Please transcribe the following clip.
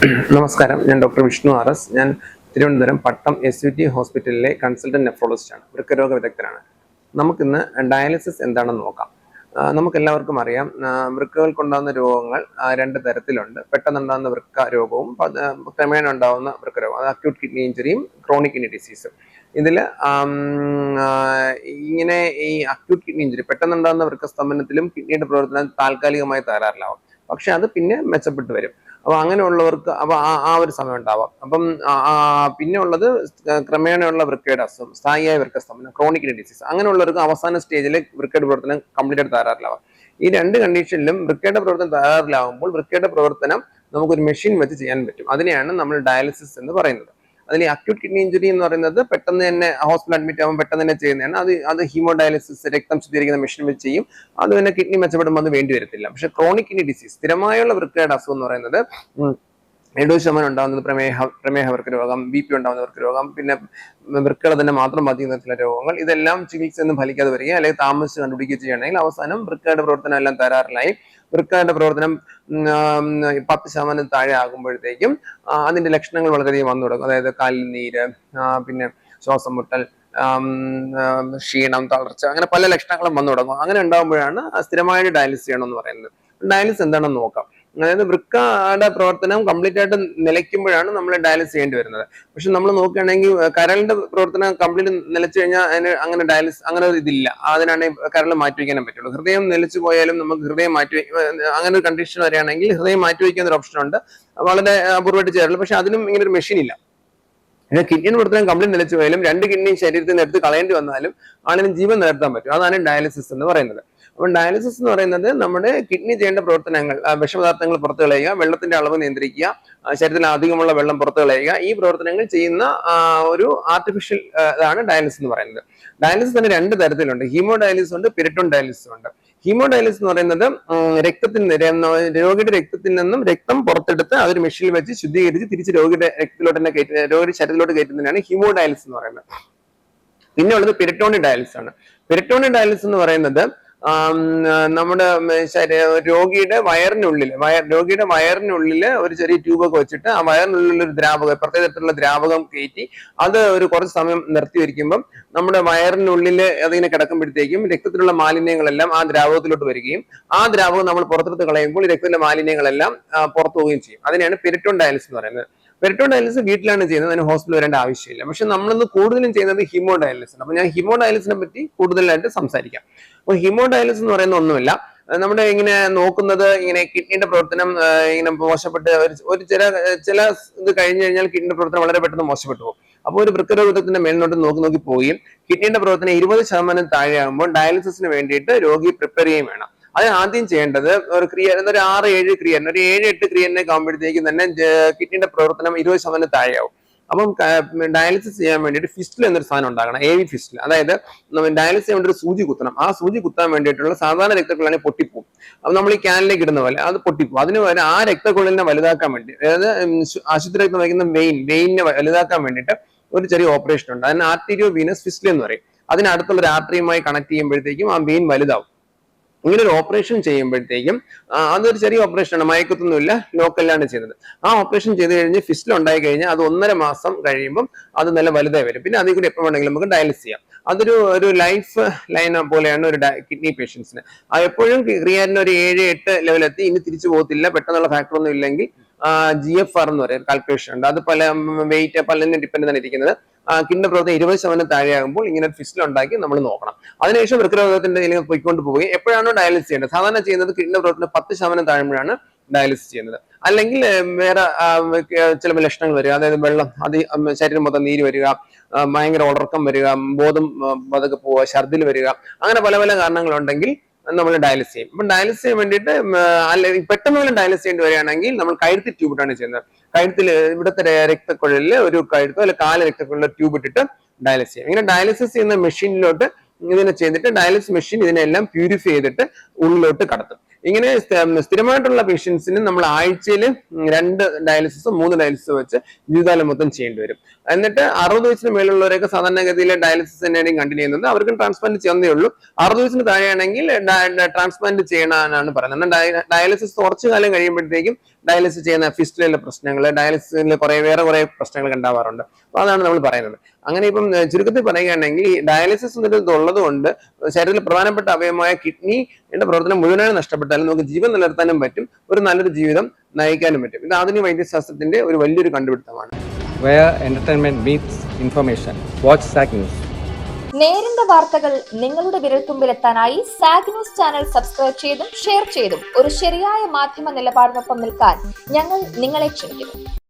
നമസ്കാരം, ഞാൻ ഡോക്ടർ വിഷ്ണു ആർ.എസ്. ഞാൻ തിരുവനന്തപുരം പട്ടം SUT ഹോസ്പിറ്റലിലെ കൺസൾട്ടന്റ് നെഫ്രോളജിസ്റ്റാണ്, വൃക്കരോഗ വിദഗ്ധനാണ്. നമുക്കിന്ന് ഡയാലിസിസ് എന്താണെന്ന് നോക്കാം. നമുക്കെല്ലാവർക്കും അറിയാം, വൃക്കകൾക്കുണ്ടാകുന്ന രോഗങ്ങൾ രണ്ട് തരത്തിലുണ്ട്. പെട്ടെന്നുണ്ടാകുന്ന വൃക്ക രോഗവും ക്രമേണ ഉണ്ടാകുന്ന വൃക്കരോഗം, അത് അക്യൂട്ട് കിഡ്നി ഇഞ്ചുറിയും ക്രോണിക് കിഡ്നി ഡിസീസും. ഇതിൽ ഇങ്ങനെ ഈ അക്യൂട്ട് കിഡ്നി ഇഞ്ചുറി പെട്ടെന്നുണ്ടാകുന്ന വൃക്കസ്തംഭനത്തിലും കിഡ്നിയുടെ പ്രവർത്തനം താൽക്കാലികമായി തകരാറിലാവും, പക്ഷെ അത് പിന്നെ മെച്ചപ്പെട്ടു വരും. അപ്പൊ അങ്ങനെയുള്ളവർക്ക് ആ ഒരു സമയം ഉണ്ടാവാം. അപ്പം പിന്നെ ഉള്ളത് ക്രമേണയുള്ള വൃക്കയുടെ അസുഖം, സ്ഥായിയായ വൃക്കസ്തംഭനം, ക്രോണിക് കിഡ്നി ഡിസീസ്. അങ്ങനെയുള്ളവർക്ക് അവസാന സ്റ്റേജിൽ വൃക്കയുടെ പ്രവർത്തനം കംപ്ലീറ്റ് ആയിട്ട് തകരാറിലാവാം. ഈ രണ്ട് കണ്ടീഷനിലും വൃക്കയുടെ പ്രവർത്തനം തകരാറിലാവുമ്പോൾ വൃക്കയുടെ പ്രവർത്തനം നമുക്കൊരു മെഷീൻ വെച്ച് ചെയ്യാൻ പറ്റും. അതിനെയാണ് നമ്മൾ ഡയാലിസിസ് എന്ന് പറയുന്നത്. അതിൽ അക്യൂട്ട് കിഡ്നി ഇഞ്ചുറി എന്ന് പറയുന്നത് പെട്ടെന്ന് തന്നെ ഹോസ്പിറ്റൽ അഡ്മിറ്റ് ആകുമ്പോൾ പെട്ടെന്ന് തന്നെ ചെയ്യുന്നതാണ്. അത് ഹീമോഡയാലിസിസ്, രക്തം ശുദ്ധീകരിക്കുന്ന മെഷീൻ വെച്ച് ചെയ്യും. അത് തന്നെ കിഡ്നി മെച്ചപ്പെടുമ്പോൾ അത് വേണ്ടി വരത്തില്ല. പക്ഷെ ക്രോണിക് കിഡ്നി ഡിസീസ്, സ്ഥിരമായുള്ള വൃക്കയുടെ അസുഖം എന്ന് പറയുന്നത് 70% ഉണ്ടാകുന്നത് പ്രമേഹ വൃക്ക രോഗം, BP ഉണ്ടാകുന്ന വൃക്ക രോഗം, പിന്നെ വൃക്കകളെ തന്നെ മാത്രം ബാധിക്കുന്ന ചില രോഗങ്ങൾ. ഇതെല്ലാം ചികിത്സയൊന്നും ഫലിക്കാതെ വരിക, അല്ലെങ്കിൽ താമസിച്ച് കണ്ടുപിടിക്കുക ചെയ്യുകയാണെങ്കിൽ അവസാനം വൃക്കയുടെ പ്രവർത്തനം എല്ലാം തകരാറിലായി വൃക്കയുടെ പ്രവർത്തനം 10% താഴെ ആകുമ്പോഴത്തേക്കും അതിന്റെ ലക്ഷണങ്ങൾ വളരെയധികം വന്നു തുടങ്ങും. അതായത് കാലിൽ നീര്, പിന്നെ ശ്വാസം മുട്ടൽ, ക്ഷീണം, തളർച്ച, അങ്ങനെ പല ലക്ഷണങ്ങളും വന്നു തുടങ്ങും. അങ്ങനെ ഉണ്ടാകുമ്പോഴാണ് സ്ഥിരമായിട്ട് ഡയാലിസിസ് ചെയ്യണമെന്ന് പറയുന്നത്. ഡയാലിസിസ് എന്താണെന്ന് നോക്കാം. അതായത് വൃക്കയുടെ പ്രവർത്തനം കംപ്ലീറ്റ് ആയിട്ട് നിലയ്ക്കുമ്പോഴാണ് നമ്മൾ ഡയാലിസിസ് ചെയ്യേണ്ടി വരുന്നത്. പക്ഷെ നമ്മൾ നോക്കുകയാണെങ്കിൽ കരളിന്റെ പ്രവർത്തനം കംപ്ലീറ്റ് നിലച്ചു കഴിഞ്ഞാൽ അതിന് അങ്ങനെ ഡയാലിസിസ് അങ്ങനെ ഒരു ഇതില്ല. അതിനാണെങ്കിൽ കരൾ മാറ്റി വയ്ക്കാനേ പറ്റുള്ളൂ. ഹൃദയം നിലച്ചു പോയാലും നമുക്ക് ഹൃദയം അങ്ങനെ ഒരു കണ്ടീഷൻ വരികയാണെങ്കിൽ ഹൃദയം മാറ്റി വയ്ക്കുന്ന ഒരു ഓപ്ഷൻ ഉണ്ട്, വളരെ അപൂർവമായിട്ട് ചെയ്യാറുള്ളൂ. പക്ഷെ അതിനും ഇങ്ങനെ ഒരു മെഷീൻ ഇല്ല. കിഡ്നി പ്രവർത്തനം കംപ്ലീറ്റ് നിലച്ചു പോയാലും രണ്ട് കിഡ്നി ശരീരത്തിൽ നിന്ന് എടുത്ത് കളയേണ്ടി വന്നാലും ആളിന് ജീവൻ നിലനിർത്താൻ പറ്റും. അതാണ് ഡയാലിസിസ് എന്ന് പറയുന്നത്. അപ്പം ഡയാലിസിസ് എന്ന് പറയുന്നത് നമ്മുടെ കിഡ്നി ചെയ്യേണ്ട പ്രവർത്തനങ്ങൾ, വിഷപദാർത്ഥങ്ങൾ പുറത്തു കളയുക, വെള്ളത്തിന്റെ അളവ് നിയന്ത്രിക്കുക, ശരീരത്തിൽ അധികമുള്ള വെള്ളം പുറത്തു കളയുക, ഈ പ്രവർത്തനങ്ങൾ ചെയ്യുന്ന ഒരു ആർട്ടിഫിഷ്യൽ ഇതാണ് ഡയാലിസിസ് എന്ന് പറയുന്നത്. ഡയാലിസിസ് തന്നെ രണ്ട് തരത്തിലുണ്ട്. ഹീമോഡയാലിസിസ് ഉണ്ട്, പെരിറ്റോൺ ഡയാലിസിസ് ഉണ്ട്. ഹീമോഡയാലിസിസ് എന്ന് പറയുന്നത് രോഗിയുടെ രക്തത്തിൽ നിന്നും രക്തം പുറത്തെടുത്ത് അതൊരു മെഷീനിൽ വെച്ച് ശുദ്ധീകരിച്ച് തിരിച്ച് രോഗിയുടെ രക്തത്തിലോട്ട് തന്നെ രോഗിയുടെ ശരീരത്തിലോട്ട് കയറ്റുന്നതിനാണ് ഹീമോഡയാലിസിസ് എന്ന് പറയുന്നത്. പിന്നെ ഉള്ളത് പെരിറ്റോണിയൽ ഡയാലിസിസ് ആണ്. പെരിറ്റോണിയൽ ഡയാലിസിസ് എന്ന് പറയുന്നത് നമ്മുടെ രോഗിയുടെ വയറിനുള്ളില് ഒരു ചെറിയ ട്യൂബൊക്കെ വെച്ചിട്ട് ആ വയറിനുള്ളിൽ ഒരു ദ്രാവകം, പ്രത്യേക തരത്തിലുള്ള ദ്രാവകം കയറ്റി അത് ഒരു കുറച്ച് സമയം നിർത്തി വയ്ക്കുമ്പം നമ്മുടെ വയറിനുള്ളിൽ അതിങ്ങനെ കിടക്കുമ്പോഴത്തേക്കും രക്തത്തിലുള്ള മാലിന്യങ്ങളെല്ലാം ആ ദ്രാവകത്തിലോട്ട് വരികയും ആ ദ്രാവകം നമ്മൾ പുറത്തെടുത്ത് കളയുമ്പോൾ രക്തത്തിലെ മാലിന്യങ്ങളെല്ലാം പുറത്തു പോവുകയും ചെയ്യും. അതിനെയാണ് പെരിറ്റോൺ ഡയാലിസിസ് എന്ന് പറയുന്നത്. പെരിറ്റോൺ ഡയാലിസിസ് വീട്ടിലാണ് ചെയ്യുന്നത്, അതിന് ഹോസ്പിറ്റൽ വരേണ്ട ആവശ്യമില്ല. പക്ഷെ നമ്മളിന്ന് കൂടുതലും ചെയ്യുന്നത് ഹീമോഡയാലിസിസ് ആണ്. അപ്പൊ ഞാൻ ഹീമോഡയാലിസിനെ പറ്റി കൂടുതലായിട്ട് സംസാരിക്കാം. അപ്പൊ ഹീമോഡയാലിസിസ് എന്ന് പറയുന്ന ഒന്നുമില്ല, നമ്മുടെ ഇങ്ങനെ നോക്കുന്നത് ഇങ്ങനെ കിഡ്നിയുടെ പ്രവർത്തനം ഇങ്ങനെ മോശപ്പെട്ട് ഒരു ചില ഇത് കഴിഞ്ഞു കഴിഞ്ഞാൽ കിഡ്നിയുടെ പ്രവർത്തനം വളരെ പെട്ടെന്ന് മോശപ്പെട്ടു പോകും. അപ്പോൾ ഒരു വൃക്കരോഗത്തിന്റെ മേൽനോട്ട് നോക്കി പോവുകയും കിഡ്നിയുടെ പ്രവർത്തനം 20% താഴെയാകുമ്പോൾ ഡയാലിസിസിന് വേണ്ടിയിട്ട് രോഗി പ്രിപ്പയർ ചെയ്യുകയും വേണം. അത് ആദ്യം ചെയ്യേണ്ടത് ഒരു 6-7 ക്രിയൻ, ഒരു 7-8 ക്രിയനൊക്കെ ആകുമ്പോഴത്തേക്കും തന്നെ കിഡ്നിയുടെ പ്രവർത്തനം 20% താഴെയാവും. അപ്പം ഡയാലിസിസ് ചെയ്യാൻ വേണ്ടിയിട്ട് ഫിസ്റ്റിൽ എന്നൊരു സാധനം ഉണ്ടാകണം, AV ഫിസ്റ്റിൽ. അതായത് ഡയാലിസിസ് ചെയ്യാൻ വേണ്ടി ഒരു സൂചി കുത്തണം. ആ സൂചി കുത്താൻ വേണ്ടിയിട്ടുള്ള സാധാരണ രക്തക്കുഴലാണെങ്കിൽ പൊട്ടിപ്പോവും. അപ്പൊ നമ്മൾ ഈ ക്യാനിലേക്ക് ഇടുന്ന പോലെ അത് പൊട്ടിപ്പോവും. അതിന് പകരം ആ രക്തക്കുഴലിനെ വലുതാക്കാൻ വേണ്ടി, അതായത് ആശുപത്രി രക്തം വയ്ക്കുന്ന വെയിനെ വലുതാക്കാൻ വേണ്ടിയിട്ട് ഒരു ചെറിയ ഓപ്പറേഷൻ ഉണ്ട്. അതിന് ആർട്ടീരിയോ വീനസ് ഫിസ്റ്റിൽ എന്ന് പറയും. അതിനടുത്തുള്ള ഒരു ആർട്ടറിയുമായി കണക്ട് ചെയ്യുമ്പോഴത്തേക്കും ആ വെയിൻ വലുതാവും. ഇങ്ങനെ ഒരു ഓപ്പറേഷൻ ചെയ്യുമ്പോഴത്തേക്കും അതൊരു ചെറിയ ഓപ്പറേഷനാണ്, മയക്കത്തൊന്നുമില്ല, ലോക്കലിലാണ് ചെയ്യുന്നത്. ആ ഓപ്പറേഷൻ ചെയ്ത് കഴിഞ്ഞ് ഫിസ്റ്റിൽ ഉണ്ടായി കഴിഞ്ഞാൽ അത് 1.5 മാസം കഴിയുമ്പം അത് നല്ല വലുതായി വരും. പിന്നെ അതിൽ കൂടി എപ്പോൾ വേണമെങ്കിലും നമുക്ക് ഡയാലിസിസ് ചെയ്യാം. അതൊരു ലൈഫ് ലൈൻ പോലെയാണ് ഒരു കിഡ്നി പേഷ്യൻസിന്. എപ്പോഴും ക്രിയാറ്റിൻ ഒരു 7-8 ലെവലെത്തി, ഇനി തിരിച്ചു പോകത്തില്ല, പെട്ടെന്നുള്ള ഫാക്ടർ ഒന്നും ഇല്ലെങ്കിൽ GFR എന്ന് പറയുന്ന കാൽക്കുലേഷൻ ഉണ്ട്. അത് പല വെയിറ്റ് പലതിനും ഡിപ്പെൻഡ് തന്നെ ഇരിക്കുന്നത്. കിഡ്നി പ്രവർത്തനം 20% താഴെയാകുമ്പോൾ ഇങ്ങനെ ഫിസ്റ്റിൽ ഉണ്ടാക്കി നമ്മൾ നോക്കണം. അതിനുശേഷം വൃക്കരോഗത്തിന്റെ ഇതിൽ പോയിക്കൊണ്ട് പോവുകയും എപ്പോഴാണോ ഡയാലിസിസ് ചെയ്യേണ്ടത്, സാധാരണ ചെയ്യുന്നത് കിഡ്നി പ്രവർത്തനം 10% താഴുമ്പോഴാണ് ഡയാലിസിസ് ചെയ്യുന്നത്. അല്ലെങ്കിൽ വേറെ ചില ലക്ഷണങ്ങൾ വരിക, അതായത് വെള്ളം ശരീരം മൊത്തം നീര് വരിക, ഭയങ്കര ഉറക്കം വരിക, ബോധം പതുക്കെ പോവുക, ഛർദിൽ വരിക, അങ്ങനെ പല പല കാരണങ്ങളുണ്ടെങ്കിൽ നമ്മൾ ഡയാലിസിസ് ചെയ്യും. അപ്പൊ ഡയാലിസിസ് ചെയ്യാൻ വേണ്ടിയിട്ട് പെട്ടെന്ന് ഡയാലിസിസ് ചെയ്യേണ്ടി വരികയാണെങ്കിൽ നമ്മൾ കഴുത്തിൽ ട്യൂബ് ഇട്ടാണ് ചെയ്യുന്നത്. കഴുത്തിൽ ഇവിടുത്തെ രക്തക്കുഴലിൽ ഒരു കഴുത്തോ അല്ലെ കാല് രക്തക്കുഴലിൽ ട്യൂബ് ഇട്ടിട്ട് ഡയാലിസിസ് ചെയ്യും. ഇങ്ങനെ ഡയാലിസിസ് ചെയ്യുന്ന മെഷീനിലോട്ട് ഇതിനെ ചെയ്തിട്ട് ഡയാലിസിസ് മെഷീൻ ഇതിനെല്ലാം പ്യൂരിഫൈ ചെയ്തിട്ട് ഉള്ളിലോട്ട് കടത്തും. ഇങ്ങനെ സ്ഥിരമായിട്ടുള്ള പേഷ്യൻസിന് നമ്മൾ ആഴ്ചയിൽ 2 ഡയാലിസിസോ 3 ഡയാലിസിസോ വെച്ച് ജീവിതകാലം മൊത്തം ചെയ്യേണ്ടി വരും. എന്നിട്ട് 60 വയസ്സിന് മേലുള്ളവരൊക്കെ സാധാരണഗതിയിൽ ഡയാലിസിസ് തന്നെയാണ് കണ്ടിന്യൂ ചെയ്യുന്നത്. അവർക്കും ട്രാൻസ്പ്ലാന്റ് ചെയ്യുന്നേ ഉള്ളൂ. 60 വയസ്സിന് താഴെയാണെങ്കിൽ ട്രാൻസ്പ്ലാന്റ് ചെയ്യണമെന്നാണ് പറയുന്നത്. ഡയാലിസിസ് കുറച്ചു കാലം കഴിയുമ്പോഴത്തേക്കും ഡയാലിസിസ് ചെയ്യുന്ന ഫിസ്റ്റിലെ പ്രശ്നങ്ങൾ, ഡയാലിസിസിൽ വേറെ കുറെ പ്രശ്നങ്ങൾ ഉണ്ടാവാറുണ്ട്. അപ്പൊ അതാണ് നമ്മൾ പറയുന്നത്. അങ്ങനെ ഇപ്പം ചുരുക്കത്തിൽ പറയുകയാണെങ്കിൽ ഈ ഡയാലിസിസ് ഉള്ളത് കൊണ്ട് ശരീരത്തിൽ പ്രധാനപ്പെട്ട അവയവമായ കിഡ്നിയുടെ പ്രവർത്തനം മുഴുവനായി നഷ്ടപ്പെട്ടാലും നമുക്ക് ജീവൻ നിലനിർത്താനും പറ്റും, ഒരു നല്ലൊരു ജീവിതം നയിക്കാനും പറ്റും. ഇത് ആധുനിക വൈദ്യശാസ്ത്രത്തിന്റെ ഒരു വലിയൊരു കണ്ടുപിടുത്തമാണ്. Where entertainment meets information. Watch SAG News. നേരിന്റെ വാർത്തകൾ നിങ്ങളുടെ വിരൽത്തുമ്പിലെത്താനായി സാഗ് ന്യൂസ് ചാനൽ സബ്സ്ക്രൈബ് ചെയ്തും ഷെയർ ചെയ്തും ഒരു ശരിയായ മാധ്യമ നിലപാടിനൊപ്പം നിൽക്കാൻ ഞങ്ങൾ നിങ്ങളെ ക്ഷണിക്കുന്നു.